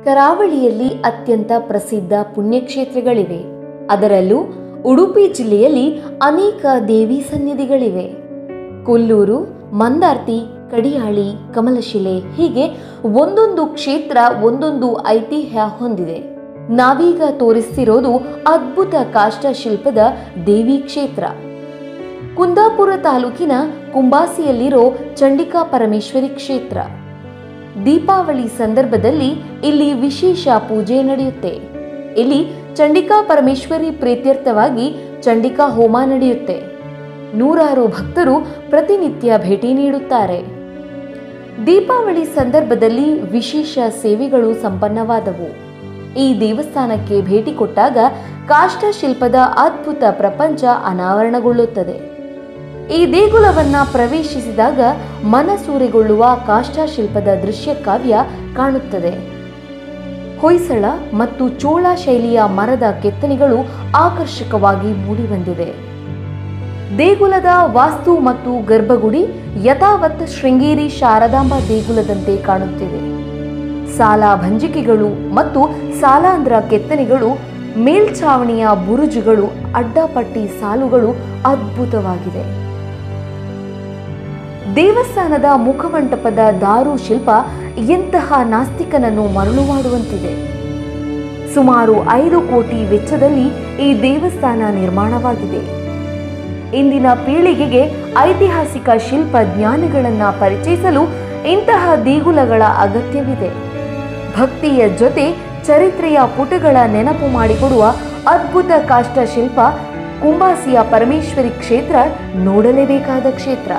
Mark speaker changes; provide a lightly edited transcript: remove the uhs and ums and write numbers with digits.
Speaker 1: ಕರಾವಳಿಯಲ್ಲಿ ಅತ್ಯಂತ ಪ್ರಸಿದ್ಧ ಪುಣ್ಯಕ್ಷೇತ್ರಗಳಿವೆ. ಅದರಲ್ಲೂ ಉಡುಪಿ ಜಿಲ್ಲೆಯಲ್ಲಿ ಅನೇಕ ದೇವಿ ಸನ್ನಿಧಿಗಳಿವೆ. ಕೊಲ್ಲೂರು, ಮಂದಾರ್ತಿ, ಕಡಿಯಾಳಿ, ಕಮಲಶಿಲೆ ಹೀಗೆ ಒಂದೊಂದು ಕ್ಷೇತ್ರ ಒಂದೊಂದು ಐತಿಹ್ಯ ಹೊಂದಿದೆ. ನಾವೀಗ ತೋರಿಸ್ತಿರೋದು ಅದ್ಭುತ ಕಾಷ್ಟಶಿಲ್ಪದ ದೇವಿ ಕ್ಷೇತ್ರ. ಕುಂದಾಪುರ ತಾಲೂಕಿನ ಕುಂಬಾಸಿಯಲ್ಲಿರೋ ಚಂಡಿಕಾ ಪರಮೇಶ್ವರಿ ಕ್ಷೇತ್ರ. ದೀಪಾವಳಿ ಸಂದರ್ಭದಲ್ಲಿ ಇಲ್ಲಿ ವಿಶೇಷ ಪೂಜೆ ನಡೆಯುತ್ತೆ. ಇಲ್ಲಿ ಚಂಡಿಕಾ ಪರಮೇಶ್ವರಿ ಪ್ರೀತ್ಯರ್ಥವಾಗಿ ಚಂಡಿಕಾ ಹೋಮ ನಡೆಯುತ್ತೆ. ನೂರಾರು ಭಕ್ತರು ಪ್ರತಿನಿತ್ಯ ಭೇಟಿ ನೀಡುತ್ತಾರೆ. ದೀಪಾವಳಿ ಸಂದರ್ಭದಲ್ಲಿ ವಿಶೇಷ ಸೇವೆಗಳು ಸಂಪನ್ನವಾದವು. ಈ ದೇವಸ್ಥಾನಕ್ಕೆ ಭೇಟಿ ಕೊಟ್ಟಾಗ ಕಾಷ್ಟಶಿಲ್ಪದ ಅದ್ಭುತ ಪ್ರಪಂಚ ಅನಾವರಣಗೊಳ್ಳುತ್ತದೆ. ಈ ದೇಗುಲವನ್ನ ಪ್ರವೇಶಿಸಿದಾಗ ಮನಸೂರೆಗೊಳ್ಳುವ ಕಾಷ್ಟಶಿಲ್ಪದ ದೃಶ್ಯ ಕಾವ್ಯ ಕಾಣುತ್ತದೆ. ಹೊಯ್ಸಳ ಮತ್ತು ಚೋಳ ಶೈಲಿಯ ಮರದ ಕೆತ್ತನೆಗಳು ಆಕರ್ಷಕವಾಗಿ ಮೂಡಿಬಂದಿದೆ. ದೇಗುಲದ ವಾಸ್ತು ಮತ್ತು ಗರ್ಭಗುಡಿ ಯಥಾವತ್ ಶೃಂಗೇರಿ ಶಾರದಾಂಬಾ ದೇಗುಲದಂತೆ ಕಾಣುತ್ತಿದೆ. ಸಾಲ ಭಂಜಿಕೆಗಳು ಮತ್ತು ಸಾಲಾಂಧ್ರ ಕೆತ್ತನೆಗಳು, ಮೇಲ್ಛಾವಣಿಯ ಬುರುಜುಗಳು, ಅಡ್ಡಪಟ್ಟಿ ಸಾಲುಗಳು ಅದ್ಭುತವಾಗಿದೆ. ದೇವಸ್ಥಾನದ ಮುಖಮಂಟಪದ ದಾರು ಶಿಲ್ಪ ಎಂತಹ ನಾಸ್ತಿಕನನ್ನು ಮರಳು ಮಾಡುವಂತಿದೆ. ಸುಮಾರು 5 ಕೋಟಿ ವೆಚ್ಚದಲ್ಲಿ ಈ ದೇವಸ್ಥಾನ ನಿರ್ಮಾಣವಾಗಿದೆ. ಇಂದಿನ ಪೀಳಿಗೆಗೆ ಐತಿಹಾಸಿಕ ಶಿಲ್ಪ ಜ್ಞಾನಗಳನ್ನು ಪರಿಚಯಿಸಲು ಇಂತಹ ದೇಗುಲಗಳ ಅಗತ್ಯವಿದೆ. ಭಕ್ತಿಯ ಜೊತೆ ಚರಿತ್ರೆಯ ಪುಟಗಳ ನೆನಪು ಮಾಡಿಕೊಡುವ ಅದ್ಭುತ ಕಾಷ್ಟಶಿಲ್ಪ ಕುಂಬಾಸಿಯ ಪರಮೇಶ್ವರಿ ಕ್ಷೇತ್ರ ನೋಡಲೇಬೇಕಾದ ಕ್ಷೇತ್ರ.